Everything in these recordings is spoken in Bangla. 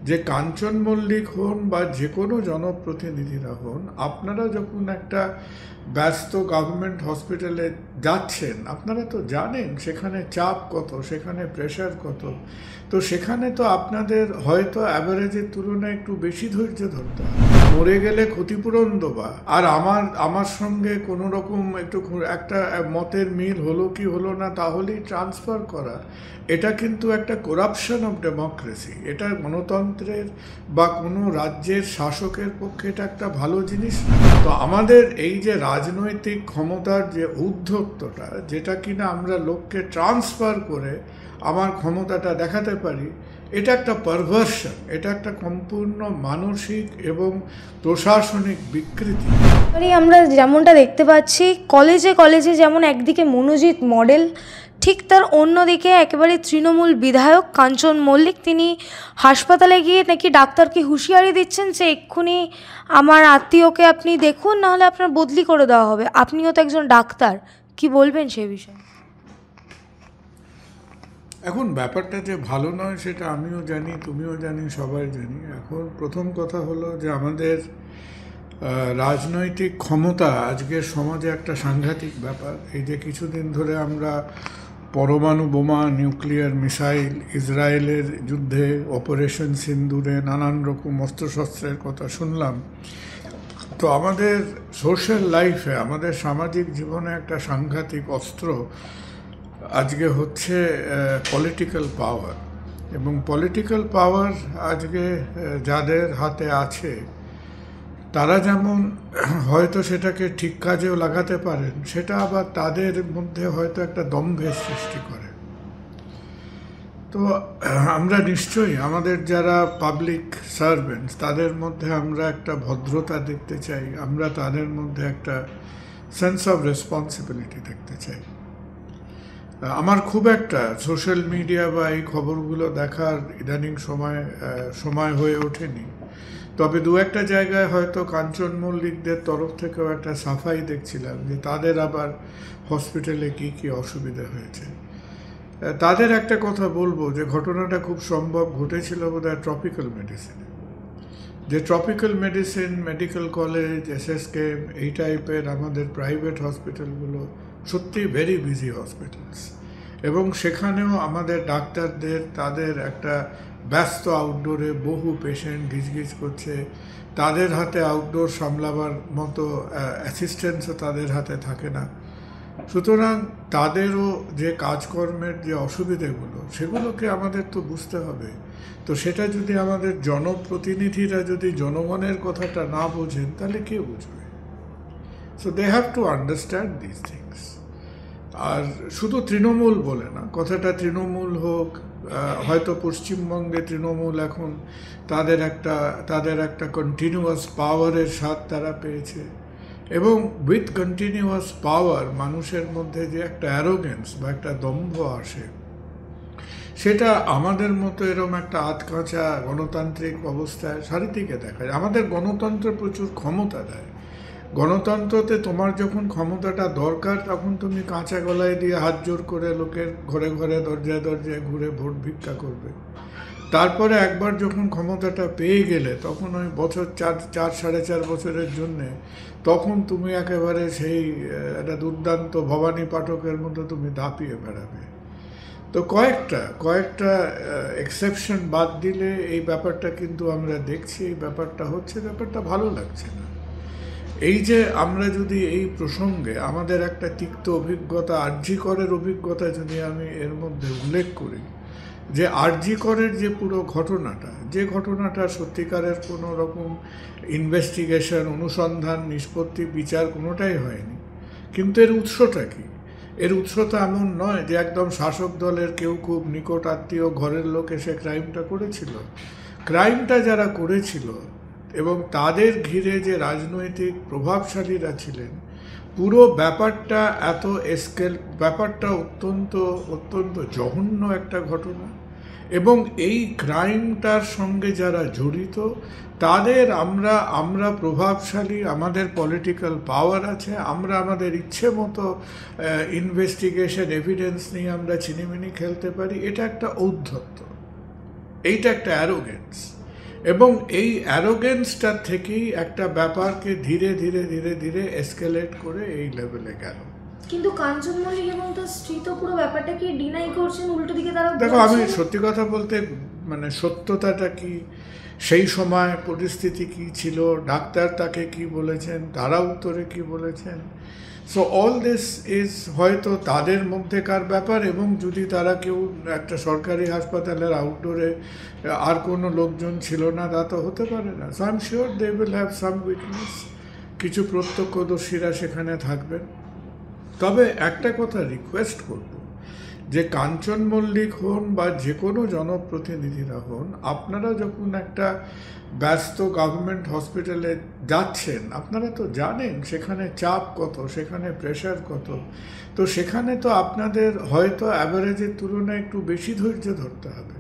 যে কাঞ্চন মল্লিক হন বা যে কোনো জনপ্রতিনিধিরা হন, আপনারা যখন একটা ব্যস্ত গভর্নমেন্ট হসপিটালে যাচ্ছেন, আপনারা তো জানেন সেখানে চাপ কত, সেখানে প্রেশার কত। তো সেখানে তো আপনাদের হয়তো অ্যাভারেজের তুলনায় একটু বেশি ধৈর্য ধরতে হবে। মরে গেলে ক্ষতিপূরণ দেওয়া আর আমার সঙ্গে কোনো রকম একটা মতের মিল হলো কি হলো না তাহলেই ট্রান্সফার করা, এটা কিন্তু একটা করাপশন অফ ডেমোক্রেসি। এটা গণতন্ত্রের বা কোনো রাজ্যের শাসকের পক্ষে এটা একটা ভালো জিনিস না। তো আমাদের এই যে রাজনৈতিক ক্ষমতার যে ঔদ্ধত্যটা, যেটা কিনা আমরা লোককে ট্রান্সফার করে আমার ক্ষমতাটা দেখাতে পারি, এটা একটা পারভার্সন, এটা একটা সম্পূর্ণ মানসিক এবং প্রশাসনিক বিকৃতি। আমরা যেমনটা দেখতে পাচ্ছি কলেজে কলেজে যেমন একদিকে মনোজিৎ মডেল, ঠিক তার অন্যদিকে একেবারে তৃণমূল বিধায়ক কাঞ্চন মল্লিক, তিনি হাসপাতালে গিয়ে নাকি ডাক্তারকে হুঁশিয়ারি দিচ্ছেন যে এক্ষুনি আমার আত্মীয়কে আপনি দেখুন, নাহলে আপনার বদলি করে দেওয়া হবে। আপনিও তো একজন ডাক্তার, কি বলবেন সে বিষয়ে? এখন ব্যাপারটা যে ভালো নয় সেটা আমিও জানি, তুমিও জানি, সবাই জানি। এখন প্রথম কথা হলো যে আমাদের রাজনৈতিক ক্ষমতা আজকের সমাজে একটা সাংঘাতিক ব্যাপার। এই যে কিছুদিন ধরে আমরা পরমাণু বোমা, নিউক্লিয়ার মিসাইল, ইসরায়েলের যুদ্ধে, অপারেশন সিন্দুরে নানান রকম অস্ত্রশস্ত্রের কথা শুনলাম। তো আমাদের সোশ্যাল লাইফে, আমাদের সামাজিক জীবনে একটা সাংঘাতিক অস্ত্র আজকে হচ্ছে পলিটিক্যাল পাওয়ার। এবং পলিটিক্যাল পাওয়ার আজকে যাদের হাতে আছে, তারা যেমন হয়তো সেটাকে ঠিক কাজেও লাগাতে পারেন, সেটা আবার তাদের মধ্যে হয়তো একটা দম্ভের সৃষ্টি করে। তো আমরা নিশ্চয়ই আমাদের যারা পাবলিক সার্ভেন্টস, তাদের মধ্যে আমরা একটা ভদ্রতা দেখতে চাই, আমরা তাদের মধ্যে একটা সেন্স অফ রেসপন্সিবিলিটি দেখতে চাই। আমার খুব একটা সোশ্যাল মিডিয়া বা এই খবরগুলো দেখার ইদানিং সময় হয়ে ওঠেনি। তবে দু একটা জায়গায় হয়তো কাঞ্চন মল্লিকদের তরফ থেকেও একটা সাফাই দেখছিলাম যে তাদের আবার হসপিটালে কি কি অসুবিধা হয়েছে। তাদের একটা কথা বলবো যে ঘটনাটা খুব সম্ভব ঘটেছিল বোধহয় ট্রপিক্যাল মেডিসিনে। যে tropical medicine, medical college, SSKM, এই টাইপের আমাদের প্রাইভেট হসপিটালগুলো সত্যি ভেরি বিজি হসপিটালস। এবং সেখানেও আমাদের ডাক্তারদের তাদের একটা ব্যস্ত আউটডোরে বহু পেশেন্ট গিজগিজ করছে, তাদের হাতে আউটডোর সামলাবার মতো অ্যাসিস্ট্যান্সও তাদের হাতে থাকে না। সুতরাং তাদেরও যে কাজকর্মের যে অসুবিধেগুলো, সেগুলোকে আমাদের তো বুঝতে হবে। তো সেটা যদি আমাদের জনপ্রতিনিধিরা যদি জনগণের কথাটা না বোঝেন, তাহলে কে বুঝবে? So they have to understand this things. আর শুধু তৃণমূল বলে না, কথাটা তৃণমূল হোক, হয়তো পশ্চিমবঙ্গে তৃণমূল এখন তাদের একটা কন্টিনিউয়াস পাওয়ারের স্বাদ তারা পেয়েছে। এবং উইথ কন্টিনিউয়াস পাওয়ার মানুষের মধ্যে যে একটা অ্যারোগেন্স বা একটা দম্ভ আসে, সেটা আমাদের মতো এরকম একটা আধকাঁচা গণতান্ত্রিক অবস্থায় চারিদিকে দেখা যায়। আমাদের গণতন্ত্র প্রচুর ক্ষমতা দেয়। গণতন্ত্রতে তোমার যখন ক্ষমতাটা দরকার, তখন তুমি কাঁচা গলায় দিয়ে হাত জোর করে লোকের ঘরে ঘরে দরজায় দরজায় ঘুরে ভোট ভিক্ষা করবে। তারপরে একবার যখন ক্ষমতাটা পেয়ে গেলে, তখন ওই বছর 4.5 বছরের জন্যে তখন তুমি একেবারে সেই একটা দুর্দান্ত ভবানী পাঠকের মতো তুমি দাপিয়ে বেড়াবে। তো কয়েকটা এক্সেপশন বাদ দিলে এই ব্যাপারটা কিন্তু আমরা দেখছি, এই ব্যাপারটা হচ্ছে, ব্যাপারটা ভালো লাগছে না। এই যে আমরা যদি এই প্রসঙ্গে আমাদের একটা তিক্ত অভিজ্ঞতা, আরজি করের অভিজ্ঞতা যদি আমি এর মধ্যে উল্লেখ করি, যে আরজি করের যে পুরো ঘটনাটা সত্যিকারের কোনো রকম ইনভেস্টিগেশন, অনুসন্ধান, নিষ্পত্তি, বিচার কোনোটাই হয়নি। কিন্তু এর উৎসটা কি? এর উৎসটা এমন নয় যে একদম শাসক দলের কেউ খুব নিকট আত্মীয় ঘরের লোক এসে ক্রাইমটা করেছিল। ক্রাইমটা যারা করেছিল এবং তাদের ঘিরে যে রাজনৈতিক প্রভাবশালীরা ছিলেন, পুরো ব্যাপারটা ব্যাপারটা অত্যন্ত জঘন্য একটা ঘটনা। এবং এই ক্রাইমটার সঙ্গে যারা জড়িত, তাদের আমরা প্রভাবশালী, আমাদের পলিটিক্যাল পাওয়ার আছে, আমরা আমাদের ইচ্ছে মতো ইনভেস্টিগেশন, এভিডেন্স নিয়ে আমরা চিনিমিনি খেলতে পারি। এটা একটা ঔদ্ধত্য, এইটা একটা অ্যারোগেন্স। এবং এই অ্যারোগেন্সটার থেকেই একটা ব্যাপারকে ধীরে ধীরে ধীরে ধীরে এসকেলেট করে এই লেভেলে গেল। কিন্তু কাঞ্চন মল্লিক এবং তার স্ত্রী তো পুরো ব্যাপারটাকে ডিনাই করছেন, উল্টো দিকে তারা দেখো, আমি সত্যি কথা বলতে মানে সত্যতাটা কি, সেই সময় পরিস্থিতি কি ছিল, ডাক্তার তাকে কি বলেছেন, তারা উত্তরে কি বলেছেন, সো অল দিস ইজ হয়তো তাদের মধ্যেকার ব্যাপার। এবং যদি তারা কেউ একটা সরকারি হাসপাতালের আউটডোরে আর কোনো লোকজন ছিল না, তা তো হতে পারে না। So I am sure they will have some witness, কিছু প্রত্যক্ষদর্শীরা সেখানে থাকবেন। তবে একটা কথা রিকোয়েস্ট করব, যে কাঞ্চন মল্লিক হন বা যে কোনো জনপ্রতিনিধিরা হন, আপনারা যখন একটা ব্যস্ত গভর্নমেন্ট হসপিটালে যাচ্ছেন, আপনারা তো জানেন সেখানে চাপ কত, সেখানে প্রেশার কত। তো সেখানে তো আপনাদের হয়তো অ্যাভারেজের তুলনায় একটু বেশি ধৈর্য ধরতে হবে।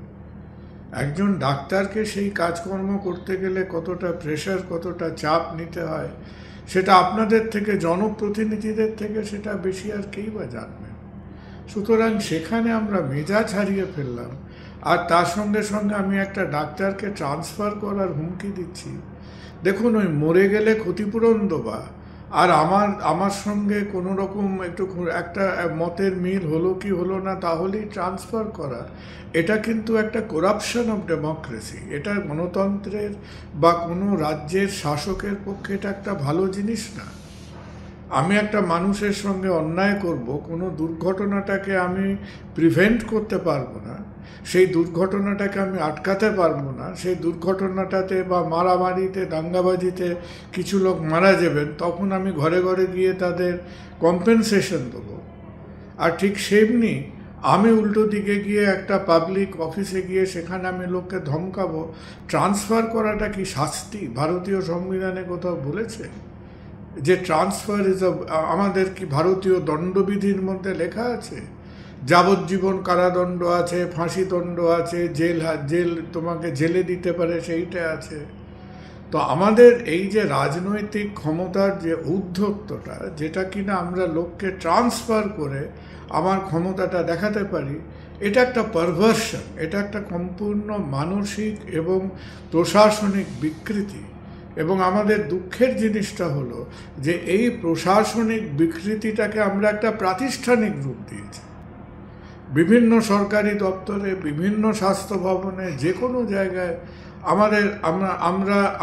একজন ডাক্তারকে সেই কাজকর্ম করতে গেলে কতটা প্রেশার, কতটা চাপ নিতে হয়, সেটা আপনাদের থেকে, জনপ্রতিনিধিদের থেকে সেটা বেশি আর কেই বা জানবেন। সুতরাং সেখানে আমরা মেজাজ হারিয়ে ফেললাম, আর তার সঙ্গে সঙ্গে আমি একটা ডাক্তারকে ট্রান্সফার করার হুমকি দিচ্ছি। দেখুন, ওই মরে গেলে ক্ষতিপূরণ দেওয়া আর আমার সঙ্গে কোনো রকম একটা মতের মিল হলো কি হলো না তাহলেই ট্রান্সফার করা, এটা কিন্তু একটা করাপশন অফ ডেমোক্রেসি। এটা গণতন্ত্রের বা কোনো রাজ্যের শাসকের পক্ষে এটা একটা ভালো জিনিস না। আমি একটা মানুষের সঙ্গে অন্যায় করব, কোনো দুর্ঘটনাটাকে আমি প্রিভেন্ট করতে পারবো না, সেই দুর্ঘটনাটাকে আমি আটকাতে পারবো না, সেই দুর্ঘটনাটাতে বা মারামারিতে, দাঙ্গাবাজিতে কিছু লোক মারা যাবেন, তখন আমি ঘরে ঘরে গিয়ে তাদের কম্পেনসেশন দেবো। আর ঠিক সেমনি আমি উল্টো দিকে গিয়ে একটা পাবলিক অফিসে গিয়ে সেখানে আমি লোককে ধমকাবো। ট্রান্সফার করাটা কি শাস্তি? ভারতীয় সংবিধানে কোথাও বলেছে যে ট্রান্সফার আমাদের কি ভারতীয় দণ্ডবিধির মধ্যে লেখা আছে? যাবজ্জীবন কারাদণ্ড আছে, ফাঁসি দণ্ড আছে, জেল তোমাকে জেলে দিতে পারে, সেইটা আছে। তো আমাদের এই যে রাজনৈতিক ক্ষমতার যে ঔদ্ধত্যটা, যেটা কিনা আমরা লোককে ট্রান্সফার করে আমার ক্ষমতাটা দেখাতে পারি, এটা একটা পারভার্সন, এটা একটা সম্পূর্ণ মানসিক এবং প্রশাসনিক বিকৃতি। এবং আমাদের দুঃখের জিনিসটা হলো যে এই প্রশাসনিক বিকৃতিটাকে আমরা একটা প্রাতিষ্ঠানিক রূপ দিয়েছি। বিভিন্ন সরকারি দপ্তরে, বিভিন্ন স্বাস্থ্য ভবনে, যে কোনো জায়গায়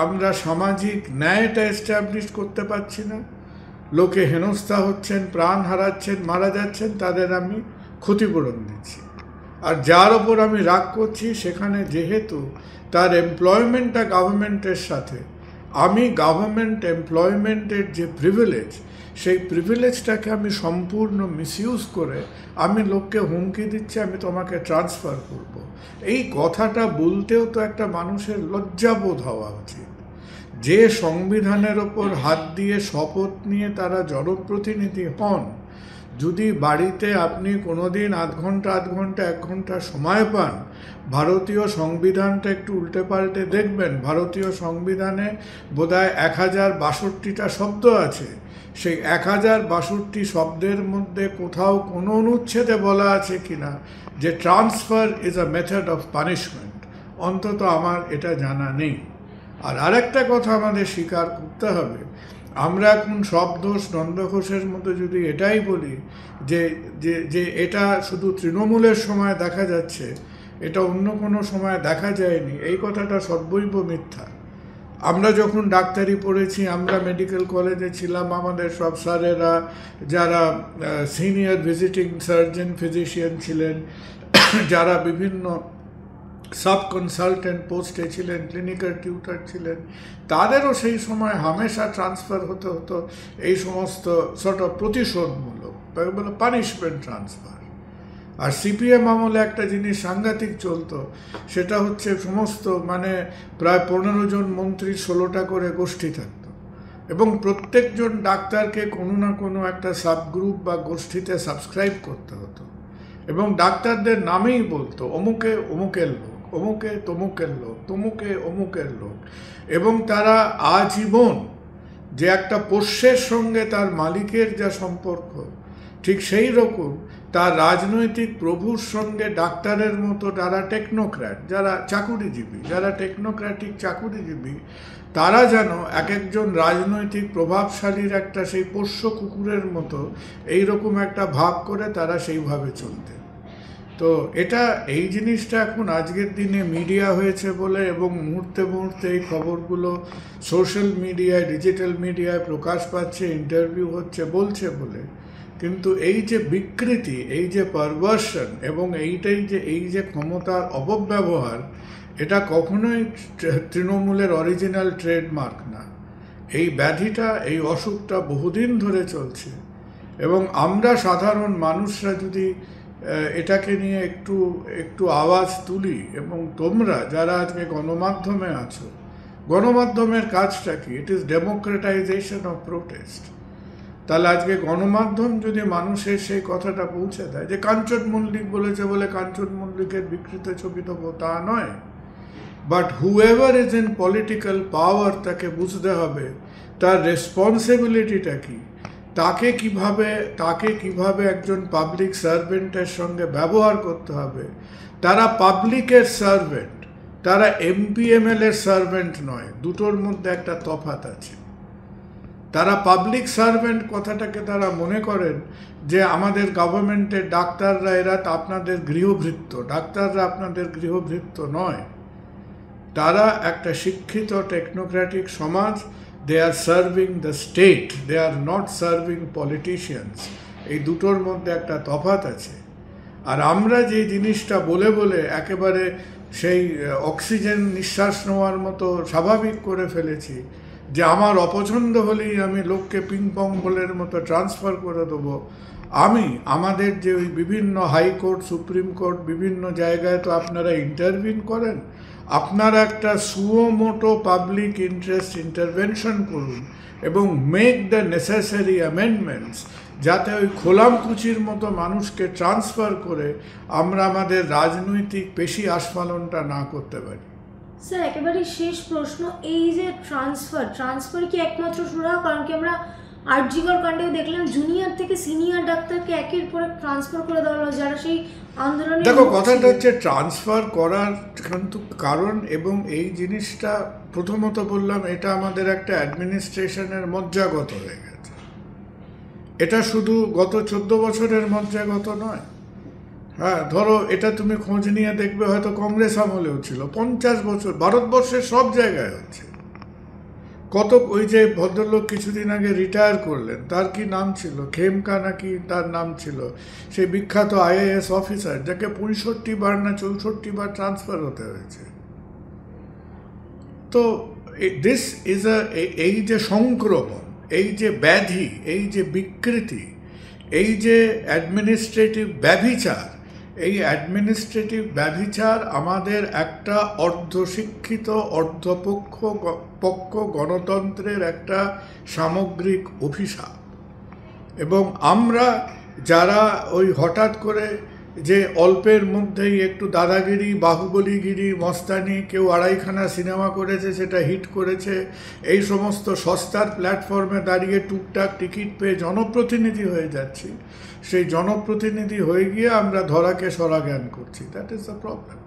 আমরা সামাজিক ন্যায়টা এস্টাবলিশ করতে পারছি না। লোকে হেনস্থা হচ্ছেন, প্রাণ হারাচ্ছেন, মারা যাচ্ছেন, তাদের আমি ক্ষতিপূরণ দিচ্ছি। আর যার ওপর আমি রাগ করছি, সেখানে যেহেতু তার এমপ্লয়মেন্টটা গভর্নমেন্টের সাথে, আমি গভর্নমেন্ট এমপ্লয়মেন্টের যে প্রিভিলেজ, সেই প্রিভিলেজটাকে আমি সম্পূর্ণ মিসইউজ করে আমি লোককে হুমকি দিচ্ছি আমি তোমাকে ট্রান্সফার করব। এই কথাটা বলতেও তো একটা মানুষের লজ্জাবোধ হওয়া উচিত। যে সংবিধানের ওপর হাত দিয়ে শপথ নিয়ে তারা জনপ্রতিনিধি হন, যদি বাড়িতে আপনি কোনোদিন আধ ঘন্টা 1 ঘন্টা সময় পান, ভারতীয় সংবিধানটা একটু উল্টে পাল্টে দেখবেন। ভারতীয় সংবিধানে বোধহয় 1062টা শব্দ আছে। সেই 1062 শব্দের মধ্যে কোথাও কোনো অনুচ্ছেদে বলা আছে কিনা যে transfer is a method of punishment? অন্তত আমার এটা জানা নেই। আর আরেকটা কথা আমাদের স্বীকার করতে হবে, আমরা এখন সব দোষ নন্দ ঘোষের মতো যদি এটাই বলি যে যে যে এটা শুধু তৃণমূলের সময় দেখা যাচ্ছে, এটা অন্য কোনো সময় দেখা যায়নি, এই কথাটা সর্বৈব মিথ্যা। আমরা যখন ডাক্তারি পড়েছি, আমরা মেডিকেল কলেজে ছিলাম, আমাদের সব স্যারেরা যারা সিনিয়র ভিজিটিং সার্জন ফিজিশিয়ান ছিলেন, যারা বিভিন্ন সাব কনসালটেন্ট পোস্টে ছিলেন, ক্লিনিক্যাল টিউটার ছিলেন, তাদেরও সেই সময় হামেশা ট্রান্সফার হতো এই সমস্ত সর্ট অফ প্রতিশোধমূলক, বলে পানিশমেন্ট ট্রান্সফার। আর সিপিএম আমলে একটা জিনিস সাংঘাতিক চলতো, সেটা হচ্ছে সমস্ত প্রায় 15 জন মন্ত্রীর 16টা করে গোষ্ঠী থাকতো, এবং প্রত্যেকজন ডাক্তারকে কোনো না কোনো একটা সাবগ্রুপ বা গোষ্ঠীতে সাবস্ক্রাইব করতে হতো, এবং ডাক্তারদের নামেই বলতো অমুকে অমুকের লোক, অমুকে তমুকের লোক, তমুকে অমুকের লোক। এবং তারা আজীবন যে একটা পোষ্যের সঙ্গে তার মালিকের যা সম্পর্ক, ঠিক সেই রকম তার রাজনৈতিক প্রভুর সঙ্গে ডাক্তারের মতো যারা টেকনোক্র্যাট, যারা চাকুরিজীবী, যারা টেকনোক্র্যাটিক চাকুরিজীবী, তারা যেন এক একজন রাজনৈতিক প্রভাবশালীর একটা সেই পোষ্য কুকুরের মতো এইরকম একটা ভাব করে তারা সেইভাবে চলতেন। তো এই জিনিসটা এখন আজকের দিনে মিডিয়া হয়েছে বলে এবং মুহূর্তে মুহূর্তে এই খবরগুলো সোশ্যাল মিডিয়ায়, ডিজিটাল মিডিয়ায় প্রকাশ পাচ্ছে, ইন্টারভিউ হচ্ছে, বলছে বলে, কিন্তু এই যে বিকৃতি, এই যে পারভার্সন এবং এই যে ক্ষমতার অপব্যবহার, এটা কখনোই তৃণমূলের অরিজিনাল ট্রেডমার্ক না। এই ব্যাধিটা, এই অসুখটা বহুদিন ধরে চলছে এবং আমরা সাধারণ মানুষরা যদি এটাকে নিয়ে একটু আওয়াজ তুলি, এবং তোমরা যারা আজকে গণমাধ্যমে আছো, গণমাধ্যমের কাজটা কি? It is democratisation of protest. তাহলে আজকে গণমাধ্যম যদি মানুষের সেই কথাটা পৌঁছে দেয় যে কাঞ্চন মল্লিক বলেছে বলে কাঞ্চন মল্লিকের বিকৃত ছবি দেবো, তা নয়, but whoever is in political পাওয়ার তাকে বুঝতে হবে তার রেসপন্সিবিলিটিটা কি, তাকে কিভাবে একজন পাবলিক সার্ভেন্টের সঙ্গে ব্যবহার করতে হবে। তারা পাবলিকের সার্ভেন্ট, তারা এমপিএমএল এর সার্ভেন্ট নয়, দুটোর মধ্যে একটা তফাৎ আছে। তারা পাবলিক সার্ভেন্ট কথাটাকে তারা মনে করেন যে আমাদের গভর্নমেন্টের ডাক্তাররা এরা আপনাদের গৃহভৃত্য, ডাক্তাররা আপনাদের গৃহভৃত্য নয়। তারা একটা শিক্ষিত টেকনোক্র্যাটিক সমাজ, they are serving the state, they are not serving politicians. এই দুটোর মধ্যে একটা তফাৎ আছে। আর আমরা যে জিনিসটা বলে বলে একেবারে সেই অক্সিজেন নিঃশ্বাস নেওয়ার মতো স্বাভাবিক করে ফেলেছি যে আমার অপছন্দ হলেই আমি লোককে পিং পং বলের মতো ট্রান্সফার করে দেবো। আমাদের যে ওই বিভিন্ন হাইকোর্ট, সুপ্রিম কোর্ট, বিভিন্ন জায়গায় তো আপনারা ইন্টারভিন করেন, আপনারা একটা সুমোটো পাবলিক ইন্টারেস্ট ইন্টারভেনশন করুন এবং মেক দ্য নেসেসারি অ্যামেন্ডমেন্টস, যাতে ওই খোলামকুচির মতো মানুষকে ট্রান্সফার করে আমরা আমাদের রাজনৈতিক পেশি আস্ফালনটা না করতে পারি। স্যার, একেবারে শেষ প্রশ্ন, এই যে ট্রান্সফার কি একমাত্র সুরাহা? কারণ কি আমরা আরজিকর কাণ্ডেও দেখলাম জুনিয়র থেকে সিনিয়র ডাক্তারকে একের পর এক ট্রান্সফার করে দেওয়া হলো, যারা সেই আন্দোলনে। দেখো, কথাটা হচ্ছে ট্রান্সফার করার কিন্তু কারণ, এবং এই জিনিসটা প্রথমত বললাম এটা আমাদের একটা অ্যাডমিনিস্ট্রেশনের মজ্জাগত হয়ে গেছে। এটা শুধু গত 14 বছরের মজ্জাগত নয়। হ্যাঁ, ধরো এটা তুমি খোঁজ নিয়ে দেখবে, হয়তো কংগ্রেস আমলেও ছিল। 50 বছর ভারতবর্ষের সব জায়গায় হচ্ছে। ওই যে ভদ্রলোক কিছুদিন আগে রিটায়ার করলেন, তার কি নাম ছিল, খেমকা নাকি তার নাম ছিল, সেই বিখ্যাত আইএএস অফিসার, যাকে 65 বার না 64 বার ট্রান্সফার হতে হয়েছে। তো দিস ইজ এই যে সংক্রমণ, এই যে ব্যাধি, এই যে বিকৃতি, এই যে অ্যাডমিনিস্ট্রেটিভ ব্যভিচার, এই অ্যাডমিনিস্ট্রেটিভ ব্যভিচার আমাদের একটা অর্ধশিক্ষিত অর্ধপক্ষ গণতন্ত্রের একটা সামগ্রিক অভিশাপ। এবং আমরা যারা ওই হঠাৎ করে যে অল্পের মধ্যেই একটু দাদাগিরি, বাহুবলীগিরি, মস্তানি, কেউ 2.5খানা সিনেমা করেছে সেটা হিট করেছে, এই সমস্ত সস্তার প্ল্যাটফর্মে দাঁড়িয়ে টুকটাক টিকিট পেয়ে জনপ্রতিনিধি হয়ে যাচ্ছি, সেই জনপ্রতিনিধি হয়ে গিয়ে আমরা ধরাকে সরা জ্ঞান করছি। That is the problem.